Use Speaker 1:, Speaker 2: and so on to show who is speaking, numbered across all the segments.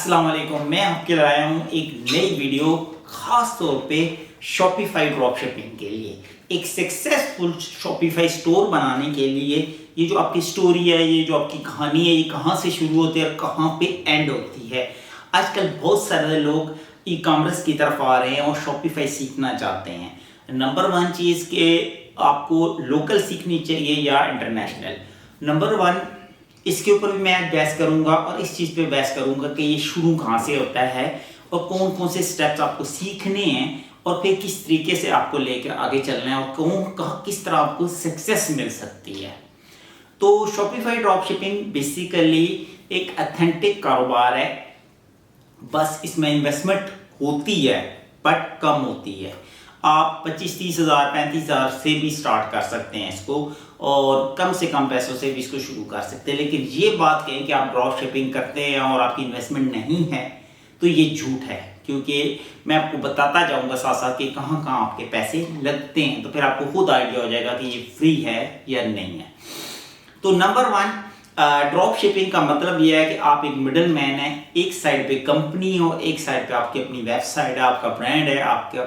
Speaker 1: अस्सलाम वालेकुम। मैं आपके लाया हूँ एक नई वीडियो खास तौर पे शॉपिफाई ड्रॉपशिपिंग के लिए। एक सक्सेसफुल शॉपिफाई स्टोर बनाने के लिए ये जो आपकी स्टोरी है, ये जो आपकी कहानी है, ये कहाँ से शुरू होती है और कहाँ पे एंड होती है। आजकल बहुत सारे लोग ई कॉमर्स की तरफ आ रहे हैं और शॉपिफाई सीखना चाहते हैं। नंबर वन चीज़ के आपको लोकल सीखनी चाहिए या इंटरनेशनल। नंबर वन इसके ऊपर भी मैं बहस करूंगा और इस चीज़ पे बहस करूंगा कि ये शुरू कहाँ से होता है और कौन कौन से स्टेप्स आपको सीखने हैं और फिर किस तरीके से आपको लेकर आगे चलना है और कौन कहाँ किस तरह आपको सक्सेस मिल सकती है। तो शॉपिफाई ड्रॉपशिपिंग बेसिकली एक ऑथेंटिक कारोबार है। बस इसमें इन्वेस्टमेंट होती है बट कम होती है। आप 25-30 हज़ार 35 हज़ार से भी स्टार्ट कर सकते हैं इसको और कम से कम पैसों से भी इसको शुरू कर सकते हैं। लेकिन ये बात कहें कि आप ड्रॉप शिपिंग करते हैं और आपकी इन्वेस्टमेंट नहीं है तो ये झूठ है, क्योंकि मैं आपको बताता जाऊंगा साथ साथ कि कहाँ कहाँ आपके पैसे लगते हैं, तो फिर आपको खुद आइडिया हो जाएगा कि ये फ्री है या नहीं है। तो नंबर वन, ड्रॉप शिपिंग का मतलब यह है कि आप एक मिडल मैन है। एक साइड पे कंपनी हो, एक साइड पे आपकी अपनी वेबसाइट है, आपका ब्रांड है, आपका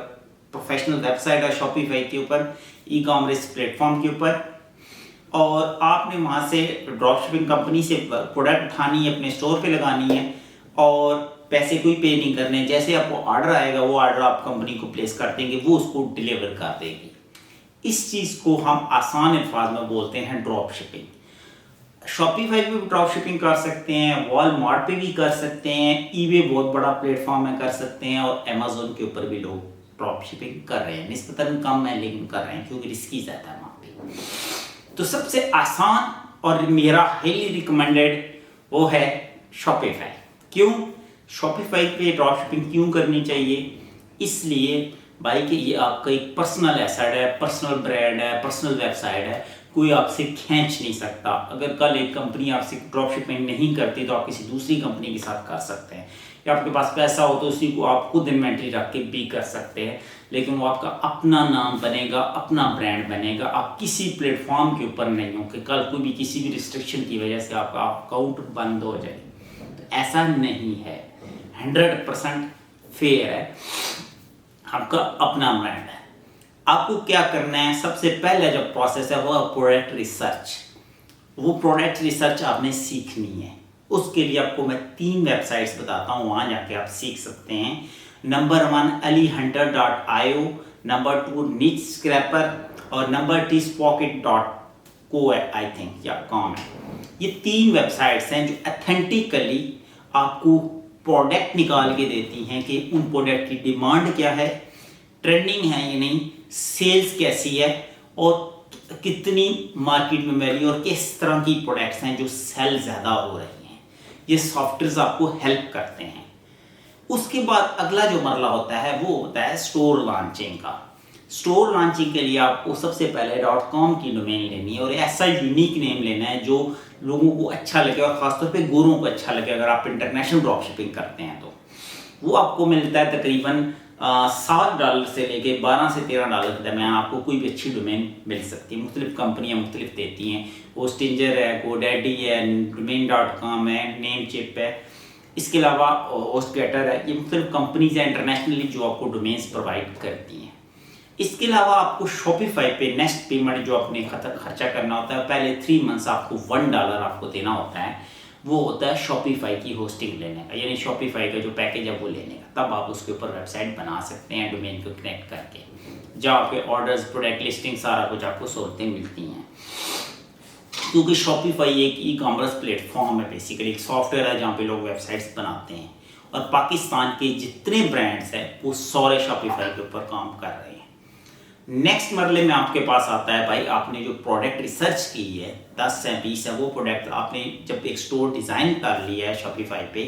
Speaker 1: प्रोफेशनल वेबसाइट है शॉपिफाई के ऊपर, ई कॉमर्स प्लेटफॉर्म के ऊपर, और आपने वहाँ से ड्रॉप शिपिंग कंपनी से प्रोडक्ट उठानी है, अपने स्टोर पे लगानी है और पैसे कोई पे नहीं करने। जैसे आपको ऑर्डर आएगा वो ऑर्डर आप कंपनी को प्लेस कर देंगे, वो उसको डिलीवर कर देगी। इस चीज़ को हम आसान अल्फाज में बोलते हैं ड्रॉप शिपिंग। शॉपिफाई पे भी ड्रॉप शिपिंग कर सकते हैं, वॉलमार्ट पे भी कर सकते हैं, ईबे बहुत बड़ा प्लेटफॉर्म है, कर सकते हैं, और अमेजोन के ऊपर भी लोग ड्रॉप शिपिंग कर रहे हैं। निस्बतन कम है लेकिन कर रहे हैं क्योंकि रिस्की ज़्यादा है वहाँ पे। तो सबसे आसान और मेरा हाईली रिकमेंडेड वो है शॉपिफाई। क्यों शॉपिफाई पे ड्रॉप शिपिंग क्यों करनी चाहिए? इसलिए भाई कि ये आपका एक पर्सनल एसेट है, पर्सनल ब्रांड है, पर्सनल वेबसाइट है, कोई आपसे खींच नहीं सकता। अगर कल एक कंपनी आपसे ड्रॉप शिपिंग नहीं करती तो आप किसी दूसरी कंपनी के साथ कर सकते हैं, या आपके पास पैसा हो तो उसी को आप खुद इन्वेंट्री रख के भी कर सकते हैं, लेकिन वो आपका अपना नाम बनेगा, अपना ब्रांड बनेगा। आप किसी प्लेटफॉर्म के ऊपर नहीं हो कि कल कोई भी किसी भी रिस्ट्रिक्शन की वजह से आपका अकाउंट बंद हो जाए। तो ऐसा नहीं है, 100% फेयर है, आपका अपना ब्रांड है। आपको क्या करना है, सबसे पहले जो प्रोसेस है वो प्रोडक्ट रिसर्च। वो प्रोडक्ट रिसर्च आपने सीखनी है। उसके लिए आपको मैं 3 वेबसाइट्स बताता हूँ, वहाँ जाके आप सीख सकते हैं। Number 1 alihunter.io, number 2 niche scraper और नंबर 3 spocket.co है, आई थिंक, या कॉम है। ये 3 वेबसाइट्स हैं जो अथेंटिकली आपको प्रोडक्ट निकाल के देती हैं कि उन प्रोडक्ट की डिमांड क्या है, ट्रेंडिंग है या नहीं, सेल्स कैसी है और कितनी मार्केट में वैल्यू और किस तरह की प्रोडक्ट्स हैं जो सेल ज़्यादा हो रही हैं। ये सॉफ्टवेयर आपको हेल्प करते हैं। उसके बाद अगला जो मरला होता है वो होता है स्टोर लॉन्चिंग का। स्टोर लॉन्चिंग के लिए आपको सबसे पहले .com की डोमेन लेनी है और ऐसा यूनिक नेम लेना है जो लोगों को अच्छा लगे और ख़ासतौर पे गोरों को अच्छा लगे। अगर आप इंटरनेशनल ड्रॉप शिपिंग करते हैं तो वो आपको मिलता है तकरीबन $7 से लेके $12 से $13 के दरमियान आपको कोई भी अच्छी डोमेन मिल सकती है। मुख्तलिफ कंपनियाँ मुख्तलिफ देती हैं, होस्टिंजर है, गोडैडी है, domain.com है, नेमचिप है, इसके अलावा होस्टगेटर है। ये मुख्तलिफ कंपनीज हैं इंटरनेशनली जो आपको डोमेन्स प्रोवाइड करती हैं। इसके अलावा आपको शॉपिफाई पे नेक्स्ट पेमेंट जो आपने खर्चा करना होता है, पहले 3 मंथ्स आपको $1 आपको देना होता है, वो होता है शॉपिफाई की होस्टिंग लेने का, यानी शॉपिफाई का जो पैकेज है वो लेने का। तब आप उसके ऊपर वेबसाइट बना सकते हैं डोमेन को कनेक्ट करके, जहाँ आपके ऑर्डर्स, प्रोडक्ट लिस्टिंग, सारा कुछ आपको सहूलतें मिलती हैं। क्योंकि शॉपिफाई एक ई कॉमर्स प्लेटफॉर्म है, बेसिकली एक सॉफ्टवेयर है जहाँ पे लोग वेबसाइट्स बनाते हैं, और पाकिस्तान के जितने ब्रांड्स हैं वो सारे शॉपिफाई के ऊपर काम कर रहे हैं। नेक्स्ट मरले में आपके पास आता है भाई, आपने जो प्रोडक्ट रिसर्च की है 10 से 20 है, वो प्रोडक्ट आपने जब एक स्टोर डिज़ाइन कर लिया है शॉपिफाई पे,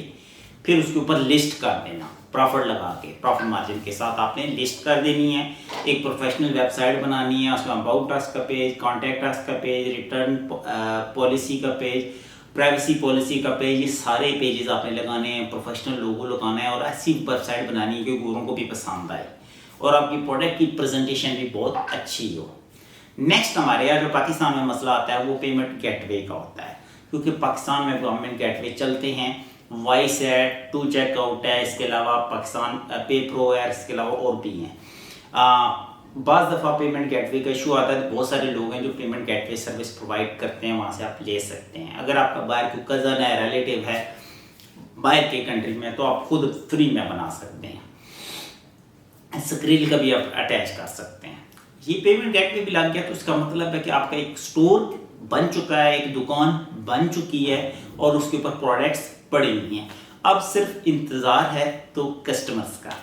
Speaker 1: फिर उसके ऊपर लिस्ट कर देना, प्रॉफिट लगा के, प्रॉफिट मार्जिन के साथ आपने लिस्ट कर देनी है। एक प्रोफेशनल वेबसाइट बनानी है, उसमें अबाउट अस का पेज, कॉन्टैक्ट अस का पेज, रिटर्न पॉलिसी का पेज, प्राइवेसी पॉलिसी का पेज, ये सारे पेजेस आपने लगाने हैं, प्रोफेशनल लोगो लगाना है और ऐसी वेबसाइट बनानी है कि गोरों को भी पसंद आए और आपकी प्रोडक्ट की प्रेजेंटेशन भी बहुत अच्छी हो। नेक्स्ट हमारे यहाँ जो पाकिस्तान में मसला आता है वो पेमेंट गेटवे का होता है, क्योंकि पाकिस्तान में गवर्नमेंट गेटवे चलते हैं वॉइस है, टू चेकआउट है, इसके अलावा पाकिस्तान पे प्रो है, इसके अलावा और भी हैं। बाज़ दफ़ा पेमेंट गेटवे का इशू आता है, बहुत सारे लोग हैं जो पेमेंट गेटवे सर्विस प्रोवाइड करते हैं, वहाँ से आप ले सकते हैं। अगर आपका बाहर कोई कज़न है, रिलेटिव है बाहर के कंट्री में, तो आप खुद फ्री में बना सकते हैं। स्क्रीन का भी आप अटैच कर सकते हैं। ये पेमेंट गेटवे भी लग गया तो इसका मतलब है कि आपका एक स्टोर बन चुका है, एक दुकान बन चुकी है और उसके ऊपर प्रोडक्ट्स पड़ी हुई हैं। अब सिर्फ इंतज़ार है तो कस्टमर्स का।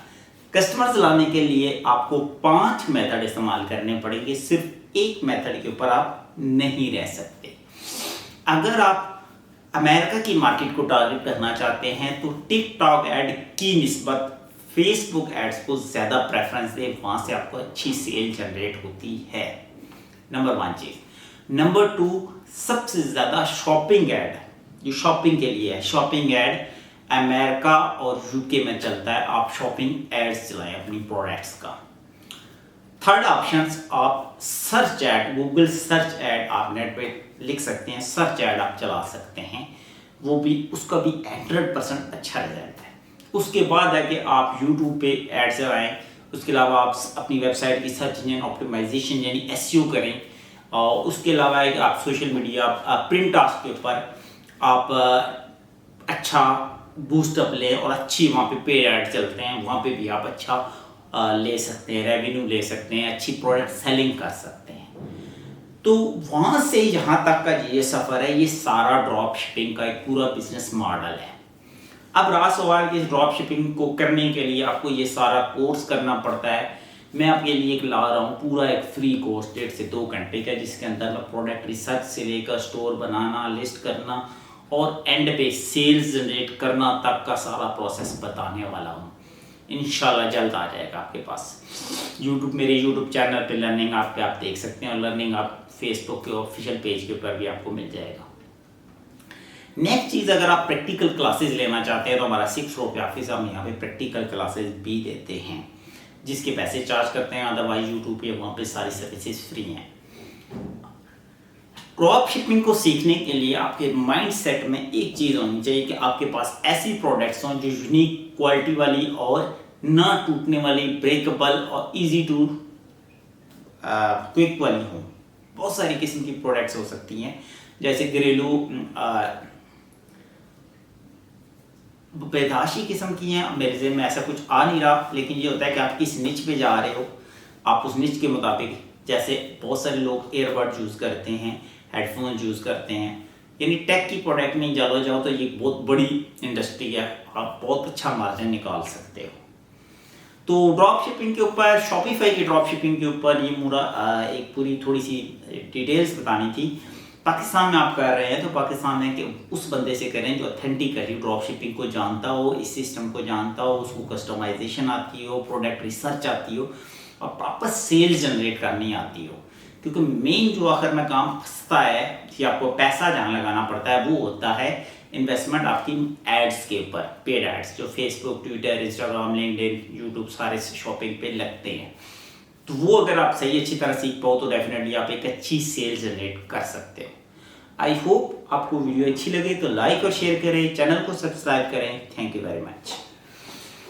Speaker 1: कस्टमर्स लाने के लिए आपको 5 मेथड इस्तेमाल करने पड़ेंगे, सिर्फ एक मेथड के ऊपर आप नहीं रह सकते। अगर आप अमेरिका की मार्केट को टारगेट करना चाहते हैं तो टिकटॉक ऐड की निस्बत फेसबुक एड्स को ज़्यादा प्रेफरेंस दें, वहाँ से आपको अच्छी सेल जनरेट होती है। नंबर 1 चीज़। नंबर 2, सबसे ज़्यादा शॉपिंग ऐड जो शॉपिंग के लिए है, शॉपिंग ऐड अमेरिका और यूके में चलता है। आप शॉपिंग एड्स चलाएं अपनी प्रोडक्ट्स का। थर्ड ऑप्शन, आप search add, Google search add आप नेट पे लिख सकते हैं, सर्च ऐड आप चला सकते हैं, वो भी उसका भी 100% अच्छा रिजल्ट है। उसके बाद है कि आप यूट्यूब पे ऐड चलाएं। उसके अलावा आप अपनी वेबसाइट की सर्च इंजन ऑप्टिमाइजेशन यानी एसईओ करें। और उसके अलावा है कि आप सोशल मीडिया प्रिंट टास्क के ऊपर आप अच्छा बूस्टअप लें और अच्छी वहाँ पे पेड ऐड चलते हैं, वहाँ पे भी आप अच्छा ले सकते हैं, रेवेन्यू ले सकते हैं, अच्छी प्रोडक्ट सेलिंग कर सकते हैं। तो वहाँ से यहाँ तक का ये सफ़र है, ये सारा ड्रॉप शिपिंग का एक पूरा बिजनेस मॉडल है। अब रहा सवाल कि ड्रॉप शिपिंग को करने के लिए आपको ये सारा कोर्स करना पड़ता है। मैं आपके लिए एक ला रहा हूँ पूरा एक फ्री कोर्स 1.5 से 2 घंटे का, जिसके अंदर मैं प्रोडक्ट रिसर्च से लेकर स्टोर बनाना, लिस्ट करना और एंड पे सेल्स जनरेट करना तक का सारा प्रोसेस बताने वाला हूँ। इंशाल्लाह जल्द आ जाएगा आपके पास। मेरे यूट्यूब चैनल पे लर्निंग आप देख सकते हैं और लर्निंग आप फेसबुक के ऑफिशियल पेज के ऊपर भी आपको मिल जाएगा। नेक्स्ट चीज़, अगर आप प्रैक्टिकल क्लासेस लेना चाहते हैं तो हमारा 6 फ्लोर पे ऑफिस, हम यहाँ पे प्रैक्टिकल क्लासेस भी देते हैं जिसके पैसे चार्ज करते हैं। अदरवाइज यूट्यूब पे वहाँ पे सारी सर्विसेज फ्री हैं। ड्रॉप शिपिंग को सीखने के लिए आपके माइंड सेट में एक चीज़ होनी चाहिए कि आपके पास ऐसी प्रोडक्ट्स हों जो यूनिक क्वालिटी वाली और ना टूटने वाली, ब्रेकेबल और इजी टू क्विक वाली हों। बहुत सारी किस्म की प्रोडक्ट्स हो सकती हैं, जैसे घरेलू पैदाशी किस्म की हैं। मेरे ज़हन में ऐसा कुछ आ नहीं रहा, लेकिन ये होता है कि आप किस निच पे जा रहे हो, आप उस निच के मुताबिक, जैसे बहुत सारे लोग एयरबड यूज़ करते हैं, हेडफोन यूज़ करते हैं, यानी टेक की प्रोडक्ट में जाओ तो ये बहुत बड़ी इंडस्ट्री है, आप बहुत अच्छा मार्जिन निकाल सकते हो। तो ड्रॉप शिपिंग के ऊपर, शॉपिफाई की ड्रॉप शिपिंग के ऊपर ये पूरा एक पूरी थोड़ी सी डिटेल्स बतानी थी। पाकिस्तान में आप कर रहे हैं तो पाकिस्तान में कि उस बंदे से करें जो ऑथेंटिकली ड्रॉप शिपिंग को जानता हो, इस सिस्टम को जानता हो, उसको कस्टमाइजेशन आती हो, प्रोडक्ट रिसर्च आती हो और प्रॉपर सेल्स जनरेट करनी आती हो। क्योंकि मेन जो आखिर में काम फंसता है कि आपको पैसा जहाँ लगाना पड़ता है वो होता है इन्वेस्टमेंट आपकी एड्स के ऊपर, पेड एड्स जो Facebook, Twitter, Instagram, LinkedIn, YouTube सारे शॉपिंग पे लगते हैं। तो वो अगर आप सही अच्छी तरह सीख पाओ तो डेफिनेटली आप एक अच्छी सेल जनरेट कर सकते हो। आई होप आपको वीडियो अच्छी लगे तो लाइक और शेयर करें, चैनल को सब्सक्राइब करें। Thank you very much.